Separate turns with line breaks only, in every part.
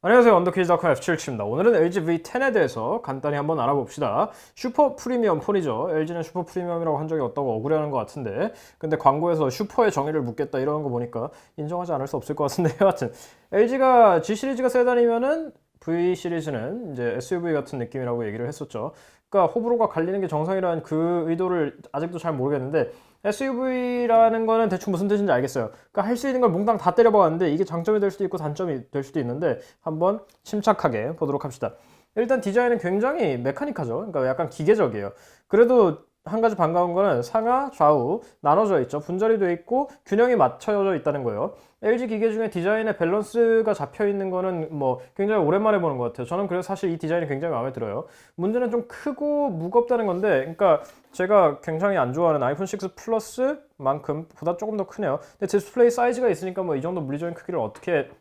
안녕하세요. 언더키즈닷컴 F77입니다. 오늘은 LG V10에 대해서 간단히 한번 알아봅시다. 슈퍼 프리미엄 폰이죠. LG는 슈퍼 프리미엄이라고 한 적이 없다고 억울해하는 것 같은데, 근데 광고에서 슈퍼의 정의를 묻겠다 이러는 거 보니까 인정하지 않을 수 없을 것 같은데, 여하튼 LG가 G 시리즈가 세단이면은 V 시리즈는 이제 SUV 같은 느낌이라고 얘기를 했었죠. 그러니까 호불호가 갈리는 게 정상이라는 그 의도를 아직도 잘 모르겠는데, SUV라는 거는 대충 무슨 뜻인지 알겠어요. 그러니까 할 수 있는 걸 몽땅 다 때려박았는데 이게 장점이 될 수도 있고 단점이 될 수도 있는데 한번 침착하게 보도록 합시다. 일단 디자인은 굉장히 메카닉하죠. 그러니까 약간 기계적이에요. 그래도 한 가지 반가운 거는 상하, 좌우 나눠져 있죠. 분절이 돼 있고 균형이 맞춰져 있다는 거예요. LG 기계 중에 디자인의 밸런스가 잡혀 있는 거는 뭐 굉장히 오랜만에 보는 것 같아요. 저는 그래서 사실 이 디자인이 굉장히 마음에 들어요. 문제는 좀 크고 무겁다는 건데, 그러니까 제가 굉장히 안 좋아하는 아이폰 6 플러스만큼 보다 조금 더 크네요. 근데 디스플레이 사이즈가 있으니까 뭐 이 정도 물리적인 크기를 어떻게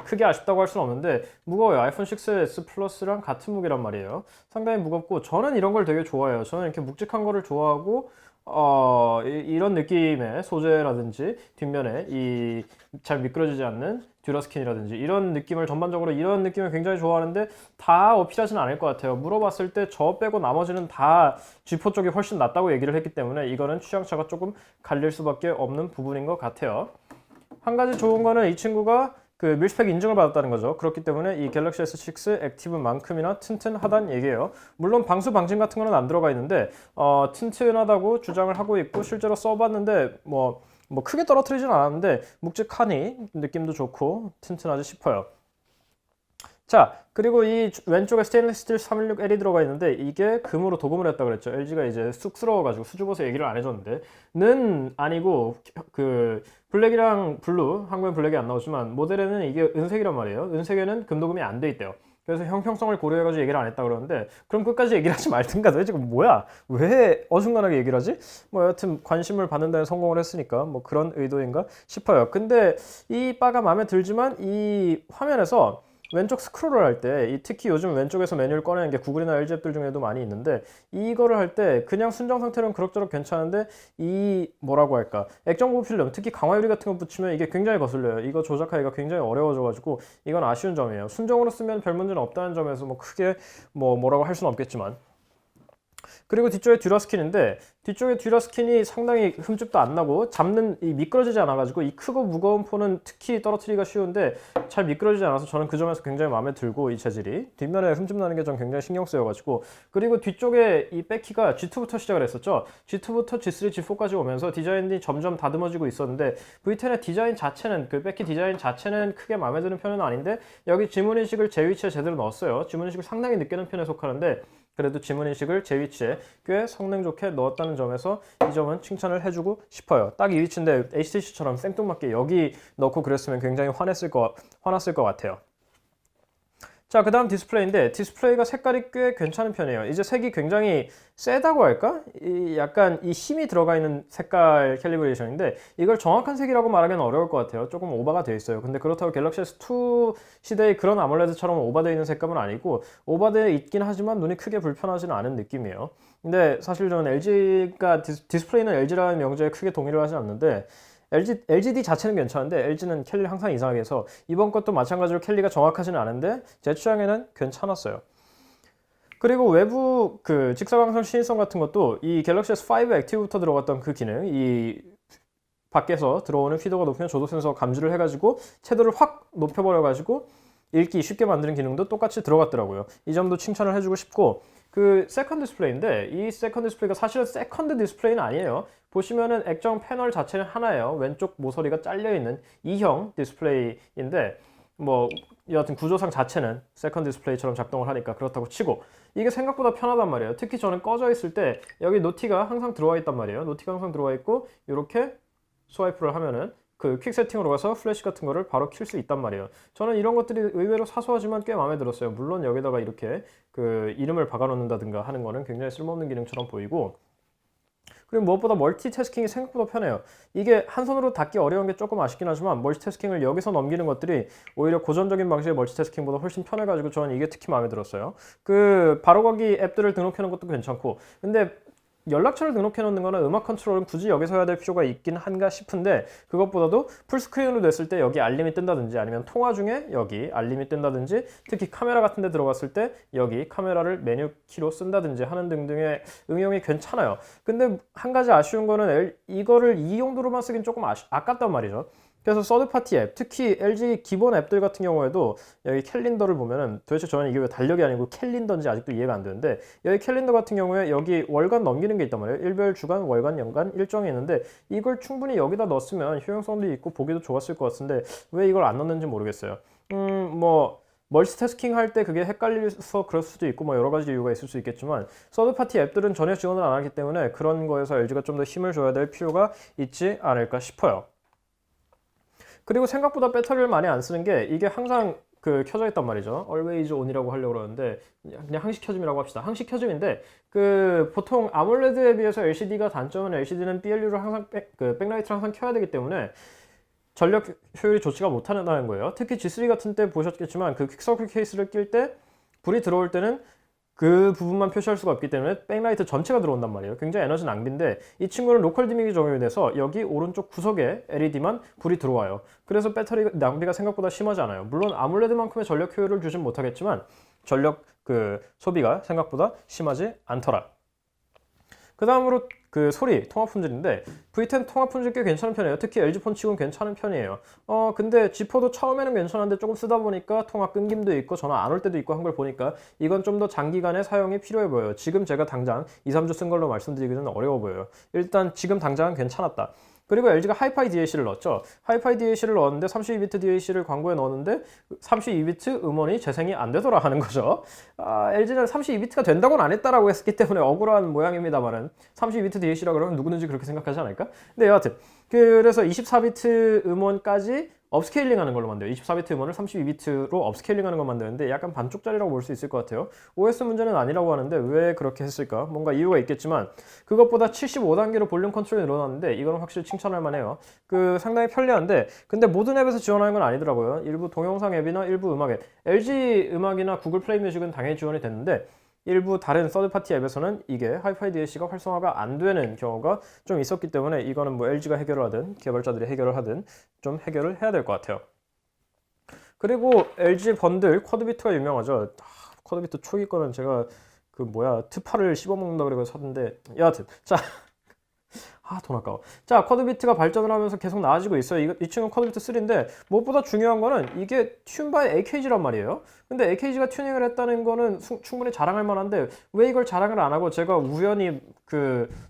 크게 아쉽다고 할 수는 없는데 무거워요. 아이폰 6s 플러스랑 같은 무게란 말이에요. 상당히 무겁고 저는 이런 걸 되게 좋아해요. 저는 이렇게 묵직한 거를 좋아하고 이런 느낌의 소재라든지 뒷면에 이 잘 미끄러지지 않는 듀라스킨이라든지 이런 느낌을 전반적으로 이런 느낌을 굉장히 좋아하는데 다 어필하지는 않을 것 같아요. 물어봤을 때 저 빼고 나머지는 다 G4 쪽이 훨씬 낫다고 얘기를 했기 때문에 이거는 취향차가 조금 갈릴 수밖에 없는 부분인 것 같아요. 한 가지 좋은 거는 이 친구가 그 밀스펙 인증을 받았다는 거죠. 그렇기 때문에 이 갤럭시 S6 액티브만큼이나 튼튼하다는 얘기예요. 물론 방수 방진 같은 거는 안 들어가 있는데 튼튼하다고 주장을 하고 있고 실제로 써봤는데 뭐 크게 떨어뜨리진 않았는데 묵직하니 느낌도 좋고 튼튼하지 싶어요. 자, 그리고 이 왼쪽에 스테인리스 스틸 316L이 들어가 있는데 이게 금으로 도금을 했다고 그랬죠. LG가 이제 쑥스러워가지고 수줍어서 얘기를 안 해줬는데 는 아니고 그 블랙이랑 블루, 한국엔 블랙이 안 나오지만 모델에는 이게 은색이란 말이에요. 은색에는 금도금이 안 돼 있대요. 그래서 형평성을 고려해가지고 얘기를 안 했다 그러는데 그럼 끝까지 얘기를 하지 말든가. 너 지금 뭐야? 왜 어중간하게 얘기를 하지? 뭐 여하튼 관심을 받는 데는 성공을 했으니까 뭐 그런 의도인가 싶어요. 근데 이 바가 마음에 들지만 이 화면에서 왼쪽 스크롤을 할 때 특히 요즘 왼쪽에서 메뉴를 꺼내는 게 구글이나 LG 앱들 중에도 많이 있는데 이거를 할 때 그냥 순정 상태로는 그럭저럭 괜찮은데 이 뭐라고 할까 액정 보호 필름 특히 강화 유리 같은 거 붙이면 이게 굉장히 거슬려요. 이거 조작하기가 굉장히 어려워져 가지고 이건 아쉬운 점이에요. 순정으로 쓰면 별 문제는 없다는 점에서 뭐 크게 뭐라고 할 수는 없겠지만, 그리고 뒤쪽에 듀라스킨인데 뒤쪽에 듀라스킨이 상당히 흠집도 안 나고 잡는 이 미끄러지지 않아 가지고 이 크고 무거운 폰은 특히 떨어뜨리기가 쉬운데 잘 미끄러지지 않아서 저는 그 점에서 굉장히 마음에 들고 이 재질이 뒷면에 흠집 나는 게 전 굉장히 신경 쓰여 가지고, 그리고 뒤쪽에 이 백키가 G2부터 시작을 했었죠. G2부터 G3, G4까지 오면서 디자인이 점점 다듬어지고 있었는데 V10의 디자인 자체는 그 백키 디자인 자체는 크게 마음에 드는 편은 아닌데 여기 지문인식을 제 위치에 제대로 넣었어요. 지문인식을 상당히 늦게 넣은 편에 속하는데 그래도 지문인식을 제 위치에 꽤 성능 좋게 넣었다는 점에서 이 점은 칭찬을 해주고 싶어요. 딱 이 위치인데 HTC처럼 생뚱맞게 여기 넣고 그랬으면 굉장히 화났을 것 같아요. 자, 그 다음 디스플레이인데 디스플레이가 색깔이 꽤 괜찮은 편이에요. 이제 색이 굉장히 세다고 할까? 약간 이 힘이 들어가 있는 색깔 캘리브레이션인데 이걸 정확한 색이라고 말하기는 어려울 것 같아요. 조금 오버가 돼 있어요. 근데 그렇다고 갤럭시 S2 시대의 그런 아몰레드처럼 오버되어 있는 색감은 아니고 오버되어 있긴 하지만 눈이 크게 불편하지는 않은 느낌이에요. 근데 사실 저는 LG가 디스플레이는 LG라는 명제에 크게 동의를 하진 않는데 LGD 자체는 괜찮은데 LG는 캘리 항상 이상하게 해서 이번 것도 마찬가지로 캘리가 정확하지는 않은데 제 취향에는 괜찮았어요. 그리고 외부 그 직사광선 시인성 같은 것도 이 갤럭시 S5 액티브부터 들어갔던 그 기능, 이 밖에서 들어오는 휘도가 높으면 조도 센서 감지를 해가지고 채도를 확 높여버려가지고 읽기 쉽게 만드는 기능도 똑같이 들어갔더라고요. 이 점도 칭찬을 해주고 싶고, 그 세컨드 디스플레이인데 이 세컨드 디스플레이가 사실은 세컨드 디스플레이는 아니에요. 보시면은 액정 패널 자체는 하나예요. 왼쪽 모서리가 잘려있는 2형 디스플레이인데 뭐 여하튼 구조상 자체는 세컨드 디스플레이처럼 작동을 하니까 그렇다고 치고 이게 생각보다 편하단 말이에요. 특히 저는 꺼져 있을 때 여기 노티가 항상 들어와 있단 말이에요. 노티가 항상 들어와 있고 이렇게 스와이프를 하면은 그 퀵 세팅으로 가서 플래시 같은 거를 바로 킬 수 있단 말이에요. 저는 이런 것들이 의외로 사소하지만 꽤 마음에 들었어요. 물론 여기다가 이렇게 그 이름을 박아 놓는다든가 하는 거는 굉장히 쓸모없는 기능처럼 보이고, 그리고 무엇보다 멀티태스킹이 생각보다 편해요. 이게 한 손으로 닫기 어려운 게 조금 아쉽긴 하지만 멀티태스킹을 여기서 넘기는 것들이 오히려 고전적인 방식의 멀티태스킹보다 훨씬 편해가지고 저는 이게 특히 마음에 들었어요. 그 바로가기 앱들을 등록해놓은 것도 괜찮고, 근데 연락처를 등록해 놓는 거나 음악 컨트롤은 굳이 여기서 해야 될 필요가 있긴 한가 싶은데, 그것보다도 풀스크린으로 됐을 때 여기 알림이 뜬다든지, 아니면 통화 중에 여기 알림이 뜬다든지, 특히 카메라 같은 데 들어갔을 때 여기 카메라를 메뉴 키로 쓴다든지 하는 등등의 응용이 괜찮아요. 근데 한 가지 아쉬운 거는 이거를 이 용도로만 쓰긴 조금 아깝단 말이죠. 그래서 서드파티 앱, 특히 LG 기본 앱들 같은 경우에도 여기 캘린더를 보면은, 도대체 저는 이게 왜 달력이 아니고 캘린더인지 아직도 이해가 안 되는데, 여기 캘린더 같은 경우에 여기 월간 넘기는 게 있단 말이에요. 일별, 주간, 월간, 연간 일정이 있는데, 이걸 충분히 여기다 넣었으면 효용성도 있고 보기도 좋았을 것 같은데 왜 이걸 안 넣는지 모르겠어요. 뭐 멀티태스킹 할 때 그게 헷갈려서 그럴 수도 있고 뭐 여러 가지 이유가 있을 수 있겠지만, 서드파티 앱들은 전혀 지원을 안 하기 때문에 그런 거에서 LG가 좀 더 힘을 줘야 될 필요가 있지 않을까 싶어요. 그리고 생각보다 배터리를 많이 안 쓰는 게, 이게 항상 켜져 있단 말이죠. Always on이라고 하려고 그러는데 그냥 항시 켜짐이라고 합시다. 항시 켜짐인데, 보통 아몰레드에 비해서 LCD가 단점은, LCD는 BLU를 항상 백라이트를 항상 켜야 되기 때문에 전력 효율이 좋지가 못한다는 거예요. 특히 G3 같은 때 보셨겠지만 퀵서클 케이스를 낄 때 불이 들어올 때는 그 부분만 표시할 수가 없기 때문에 백라이트 전체가 들어온단 말이에요. 굉장히 에너지 낭비인데, 이 친구는 로컬 디밍이 적용이 돼서 여기 오른쪽 구석에 LED만 불이 들어와요. 그래서 배터리 낭비가 생각보다 심하지 않아요. 물론 아몰레드만큼의 전력 효율을 주진 못하겠지만 전력 소비가 생각보다 심하지 않더라. 그 다음으로 소리, 통화 품질인데, V10 통화 품질 꽤 괜찮은 편이에요. 특히 LG폰 치고는 괜찮은 편이에요. 근데 G4도 처음에는 괜찮은데 조금 쓰다 보니까 통화 끊김도 있고 전화 안 올 때도 있고 한 걸 보니까 이건 좀 더 장기간의 사용이 필요해 보여요. 지금 제가 당장 2, 3주 쓴 걸로 말씀드리기는 어려워 보여요. 일단 지금 당장은 괜찮았다. 그리고 LG가 하이파이 DAC를 넣었죠. 하이파이 DAC를 넣었는데 32비트 DAC를 광고에 넣었는데 32비트 음원이 재생이 안 되더라 하는 거죠. LG는 32비트가 된다고는 안 했다라고 했기 때문에 억울한 모양입니다만은, 32비트 DAC라 그러면 누구든지 그렇게 생각하지 않을까? 근데 여하튼 그래서 24비트 음원까지 업스케일링 하는 걸로 만들어요. 24비트 음원을 32비트로 업스케일링 하는 걸 만드는데 약간 반쪽짜리라고 볼 수 있을 것 같아요. OS 문제는 아니라고 하는데 왜 그렇게 했을까? 뭔가 이유가 있겠지만, 그것보다 75단계로 볼륨 컨트롤이 늘어났는데 이건 확실히 칭찬할 만해요. 상당히 편리한데, 근데 모든 앱에서 지원하는 건 아니더라고요. 일부 동영상 앱이나 일부 음악 앱, LG 음악이나 구글 플레이 뮤직은 당연히 지원이 됐는데, 일부 다른 서드파티 앱에서는 이게 하이파이 DAC가 활성화가 안 되는 경우가 좀 있었기 때문에, 이거는 뭐 LG가 해결을 하든 개발자들이 해결을 하든 좀 해결을 해야 될 것 같아요. 그리고 LG 번들 쿼드비트가 유명하죠. 쿼드비트 초기 거는 제가 트파를 씹어먹는다 그래서 샀는데, 여하튼 자, 돈 아까워. 자, 쿼드비트가 발전을 하면서 계속 나아지고 있어요. 이 친구는 쿼드비트 3인데, 무엇보다 중요한 거는 이게 튠바이 AKG란 말이에요. 근데 AKG가 튜닝을 했다는 거는 충분히 자랑할 만한데, 왜 이걸 자랑을 안 하고 제가 우연히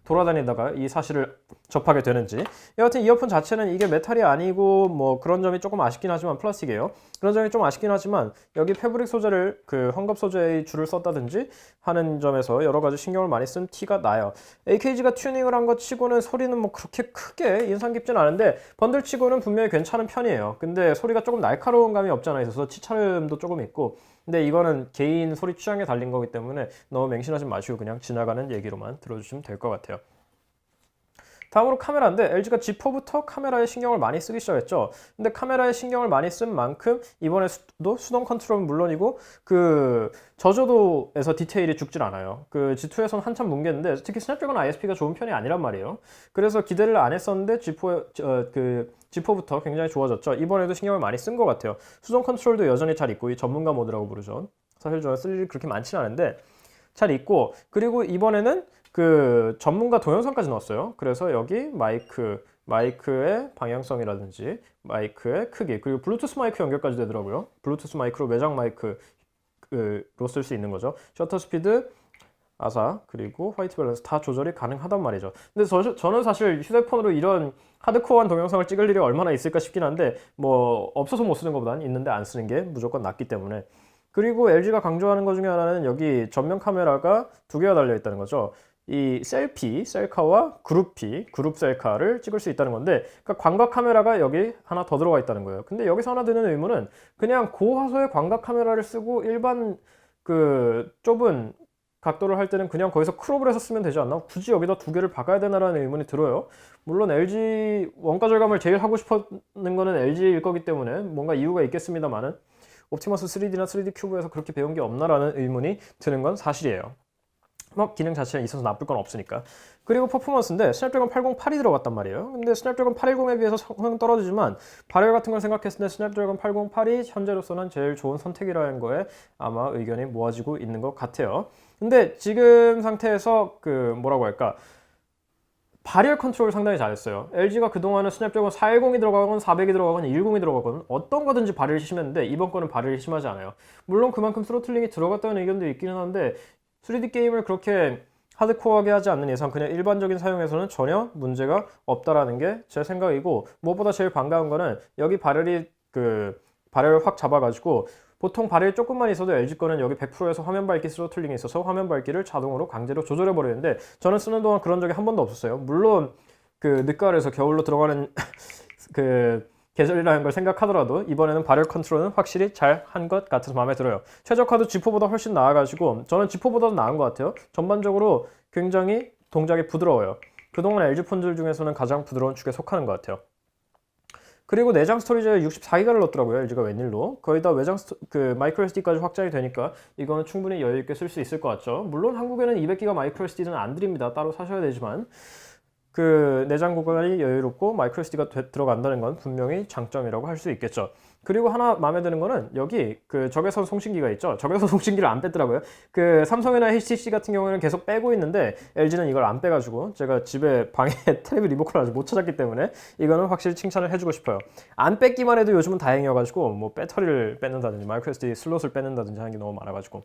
돌아다니다가 이 사실을 접하게 되는지. 여하튼 이어폰 자체는 이게 메탈이 아니고 뭐 그런 점이 조금 아쉽긴 하지만, 플라스틱이에요. 그런 점이 좀 아쉽긴 하지만, 여기 패브릭 소재를 헝겊 소재의 줄을 썼다든지 하는 점에서 여러 가지 신경을 많이 쓴 티가 나요. AKG가 튜닝을 한 것 치고는 소리는 뭐 그렇게 크게 인상 깊진 않은데, 번들 치고는 분명히 괜찮은 편이에요. 근데 소리가 조금 날카로운 감이 없지 않아 있어서 치찰음도 조금 있고, 근데 이거는 개인 소리 취향에 달린 거기 때문에 너무 맹신하지 마시고 그냥 지나가는 얘기로만 들어주시면 될 것 같아요. 다음으로 카메라인데, LG가 G4부터 카메라에 신경을 많이 쓰기 시작했죠. 근데 카메라에 신경을 많이 쓴 만큼 이번에도 수동 컨트롤은 물론이고 저조도에서 디테일이 죽질 않아요. G2에서는 한참 뭉개는데, 특히 스냅드래곤 ISP가 좋은 편이 아니란 말이에요. 그래서 기대를 안 했었는데 G4부터 굉장히 좋아졌죠. 이번에도 신경을 많이 쓴 것 같아요. 수동 컨트롤도 여전히 잘 있고, 이 전문가 모드라고 부르죠. 사실 저는 쓸 일이 그렇게 많지는 않은데 잘 있고, 그리고 이번에는 전문가 동영상까지 넣었어요. 그래서 여기 마이크의 방향성이라든지 마이크의 크기, 그리고 블루투스 마이크 연결까지 되더라고요. 블루투스 마이크로 외장 마이크로 쓸 수 있는 거죠. 셔터 스피드, 아사, 그리고 화이트 밸런스 다 조절이 가능하단 말이죠. 근데 저는 사실 휴대폰으로 이런 하드코어한 동영상을 찍을 일이 얼마나 있을까 싶긴 한데, 뭐 없어서 못 쓰는 것보단 있는데 안 쓰는 게 무조건 낫기 때문에. 그리고 LG가 강조하는 것 중에 하나는 여기 전면 카메라가 2개가 달려 있다는 거죠. 이 셀카와 그룹 셀카를 찍을 수 있다는 건데, 그러니까 광각 카메라가 여기 하나 더 들어가 있다는 거예요. 근데 여기서 하나 드는 의문은, 그냥 고화소의 광각 카메라를 쓰고 일반 좁은 각도를 할 때는 그냥 거기서 크롭을 해서 쓰면 되지 않나? 굳이 여기다 2개를 박아야 되나라는 의문이 들어요. 물론 LG 원가 절감을 제일 하고 싶었는 거는 LG일 거기 때문에 뭔가 이유가 있겠습니다만은, 옵티머스 3D나 3D 큐브에서 그렇게 배운 게 없나라는 의문이 드는 건 사실이에요. 뭐 기능 자체에 있어서 나쁠 건 없으니까. 그리고 퍼포먼스인데 스냅드래곤 808이 들어갔단 말이에요. 근데 스냅드래곤 810에 비해서 성능 떨어지지만 발열 같은 걸 생각했을 때 스냅드래곤 808이 현재로서는 제일 좋은 선택이라는 거에 아마 의견이 모아지고 있는 것 같아요. 근데 지금 상태에서 그 뭐라고 할까, 발열 컨트롤 상당히 잘했어요. LG가 그동안은 스냅드래곤 410이 들어가건 400이 들어가건 10이 들어가건 어떤 거든지 발열이 심했는데 이번 거는 발열이 심하지 않아요. 물론 그만큼 스로틀링이 들어갔다는 의견도 있기는 한데 3D 게임을 그렇게 하드코어하게 하지 않는 이상 그냥 일반적인 사용에서는 전혀 문제가 없다라는 게 제 생각이고, 무엇보다 제일 반가운 거는 여기 발열을 확 잡아가지고 보통 발열이 조금만 있어도 LG 거는 여기 100%에서 화면 밝기 스로틀링이 있어서 화면 밝기를 자동으로 강제로 조절해 버리는데 저는 쓰는 동안 그런 적이 한 번도 없었어요. 물론 그 늦가을에서 겨울로 들어가는 그 계절이라는 걸 생각하더라도 이번에는 발열 컨트롤은 확실히 잘 한 것 같아서 마음에 들어요. 최적화도 G4보다 훨씬 나아가지고 저는 G4보다도 나은 것 같아요. 전반적으로 굉장히 동작이 부드러워요. 그동안 LG 폰들 중에서는 가장 부드러운 축에 속하는 것 같아요. 그리고 내장 스토리지에 64기가를 넣었더라고요. LG가 웬일로. 거의 다 마이크로 SD까지 확장이 되니까 이거는 충분히 여유 있게 쓸 수 있을 것 같죠. 물론 한국에는 200기가 마이크로 SD는 안 드립니다. 따로 사셔야 되지만 그 내장 공간이 여유롭고 마이크로 SD가 들어간다는 건 분명히 장점이라고 할 수 있겠죠. 그리고 하나 마음에 드는 거는 여기 그 적외선 송신기가 있죠. 적외선 송신기를 안 뺐더라고요. 그 삼성이나 HTC 같은 경우에는 계속 빼고 있는데 LG는 이걸 안 빼가지고 제가 집에 방에 텔레비 리모컨을 아직 못 찾았기 때문에 이거는 확실히 칭찬을 해주고 싶어요. 안 뺐기만 해도 요즘은 다행이어가지고 뭐 배터리를 뺏는다든지 마이크로 SD 슬롯을 뺏는다든지 하는 게 너무 많아가지고.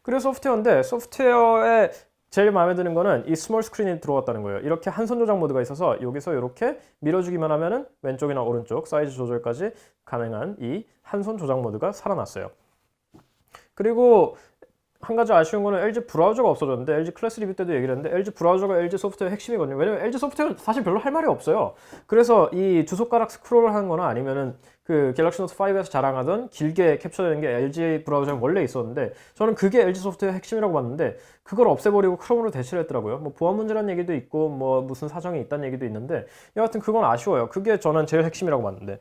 그리고 소프트웨어인데 소프트웨어에 제일 마음에 드는 거는 이 스몰 스크린이 들어왔다는 거예요. 이렇게 한 손 조작 모드가 있어서 여기서 이렇게 밀어주기만 하면은 왼쪽이나 오른쪽 사이즈 조절까지 가능한 이 한 손 조작 모드가 살아났어요. 그리고 한 가지 아쉬운 거는 LG 브라우저가 없어졌는데 LG 클래스 리뷰 때도 얘기를 했는데 LG 브라우저가 LG 소프트웨어 핵심이거든요. 왜냐면 LG 소프트웨어는 사실 별로 할 말이 없어요. 그래서 이 두 손가락 스크롤을 하는 거나 아니면은 그 갤럭시 노트 5에서 자랑하던 길게 캡처되는 게 LG 브라우저에 원래 있었는데 저는 그게 LG 소프트웨어 핵심이라고 봤는데 그걸 없애버리고 크롬으로 대체를 했더라고요. 뭐 보안 문제라는 얘기도 있고 뭐 무슨 사정이 있다는 얘기도 있는데 여하튼 그건 아쉬워요. 그게 저는 제일 핵심이라고 봤는데.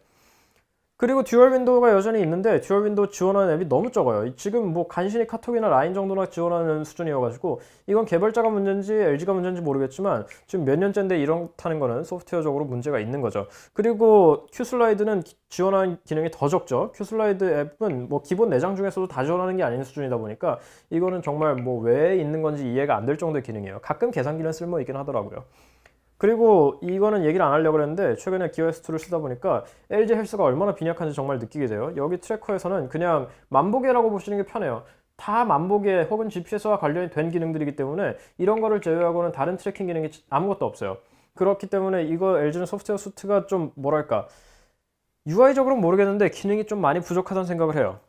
그리고 듀얼 윈도우가 여전히 있는데 듀얼 윈도우 지원하는 앱이 너무 적어요. 지금 뭐 간신히 카톡이나 라인 정도나 지원하는 수준이어가지고 이건 개발자가 문제인지 LG가 문제인지 모르겠지만 지금 몇 년째인데 이렇다는 거는 소프트웨어적으로 문제가 있는 거죠. 그리고 큐슬라이드는 지원하는 기능이 더 적죠. 큐슬라이드 앱은 뭐 기본 내장 중에서도 다 지원하는 게 아닌 수준이다 보니까 이거는 정말 뭐 왜 있는 건지 이해가 안 될 정도의 기능이에요. 가끔 계산기는 쓸모 있긴 하더라고요. 그리고 이거는 얘기를 안 하려고 했는데 최근에 기어S2를 쓰다 보니까 LG 헬스가 얼마나 빈약한지 정말 느끼게 돼요. 여기 트래커에서는 그냥 만보계라고 보시는 게 편해요. 다 만보계 혹은 GPS와 관련이 된 기능들이기 때문에 이런 거를 제외하고는 다른 트래킹 기능이 아무것도 없어요. 그렇기 때문에 이거 LG는 소프트웨어 수트가 좀 뭐랄까 UI적으로는 모르겠는데 기능이 좀 많이 부족하다는 생각을 해요.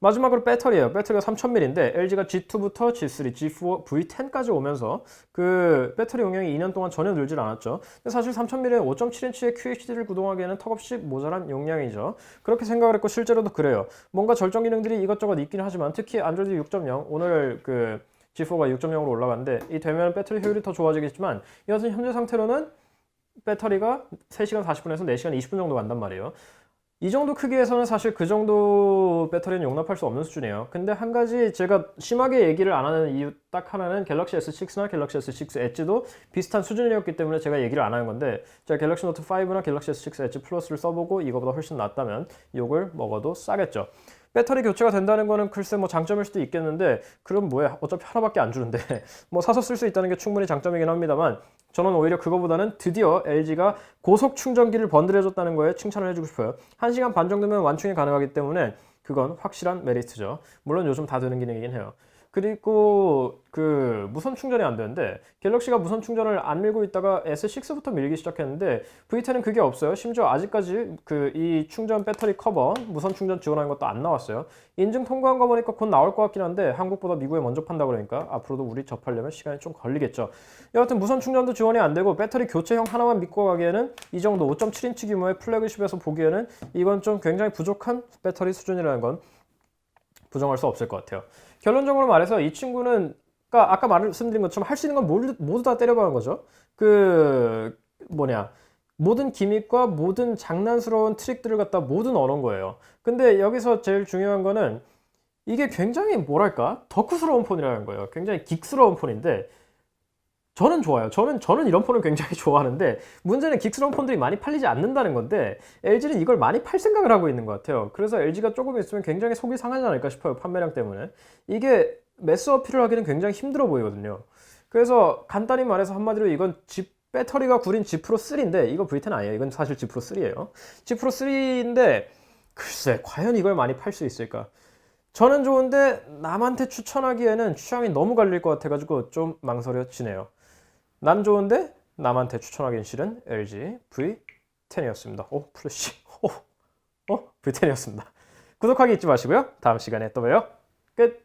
마지막으로 배터리예요. 배터리가 3000mAh인데 LG가 G2부터 G3, G4, V10까지 오면서 그 배터리 용량이 2년 동안 전혀 늘질 않았죠. 근데 사실 3000mAh에 5.7인치의 QHD를 구동하기에는 턱없이 모자란 용량이죠. 그렇게 생각을 했고 실제로도 그래요. 뭔가 절정 기능들이 이것저것 있긴 하지만 특히 안드로이드 6.0 오늘 그 G4가 6.0으로 올라갔는데 이 되면 배터리 효율이 더 좋아지겠지만 여하튼 현재 상태로는 배터리가 3시간 40분에서 4시간 20분 정도 간단 말이에요. 이 정도 크기에서는 사실 그 정도 배터리는 용납할 수 없는 수준이에요. 근데 한 가지 제가 심하게 얘기를 안 하는 이유 딱 하나는 갤럭시 S6나 갤럭시 S6 엣지도 비슷한 수준이었기 때문에 제가 얘기를 안 하는 건데 제가 갤럭시 노트 5나 갤럭시 S6 엣지 플러스를 써보고 이거보다 훨씬 낫다면 욕을 먹어도 싸겠죠. 배터리 교체가 된다는 거는 글쎄 뭐 장점일 수도 있겠는데 그럼 뭐야 어차피 하나밖에 안 주는데 뭐 사서 쓸 수 있다는 게 충분히 장점이긴 합니다만 저는 오히려 그거보다는 드디어 LG가 고속 충전기를 번들해줬다는 거에 칭찬을 해주고 싶어요. 1시간 반 정도면 완충이 가능하기 때문에 그건 확실한 메리트죠. 물론 요즘 다 되는 기능이긴 해요. 그리고 그 무선 충전이 안 되는데 갤럭시가 무선 충전을 안 밀고 있다가 S6부터 밀기 시작했는데 V10은 그게 없어요. 심지어 아직까지 그 이 충전 배터리 커버 무선 충전 지원하는 것도 안 나왔어요. 인증 통과한 거 보니까 곧 나올 것 같긴 한데 한국보다 미국에 먼저 판다 그러니까 앞으로도 우리 접하려면 시간이 좀 걸리겠죠. 여하튼 무선 충전도 지원이 안 되고 배터리 교체형 하나만 믿고 가기에는 이 정도 5.7인치 규모의 플래그십에서 보기에는 이건 좀 굉장히 부족한 배터리 수준이라는 건 부정할 수 없을 것 같아요. 결론적으로 말해서 이 친구는 아까 말씀드린 것처럼 할 수 있는 건 모두 다 때려박은 거죠. 그 모든 기믹과 모든 장난스러운 트릭들을 갖다 모두 넣어놓은 거예요. 근데 여기서 제일 중요한 거는 이게 굉장히 뭐랄까 덕후스러운 폰이라는 거예요. 굉장히 긱스러운 폰인데 저는 좋아요. 저는 이런 폰을 굉장히 좋아하는데 문제는 긱스러운 폰들이 많이 팔리지 않는다는 건데 LG는 이걸 많이 팔 생각을 하고 있는 것 같아요. 그래서 LG가 조금 있으면 굉장히 속이 상하지 않을까 싶어요. 판매량 때문에. 이게 매스 어필을 하기는 굉장히 힘들어 보이거든요. 그래서 간단히 말해서 한마디로 이건 배터리가 구린 G 프로 3인데 이거 V10 아니에요. 이건 사실 G 프로 3예요. G 프로 3인데 글쎄 과연 이걸 많이 팔 수 있을까? 저는 좋은데 남한테 추천하기에는 취향이 너무 갈릴 것 같아가지고 좀 망설여지네요. 난 좋은데 남한테 추천하기는 싫은 LG V10이었습니다. 오 플래시 V10이었습니다. 구독하기 잊지 마시고요. 다음 시간에 또 봬요. 끝.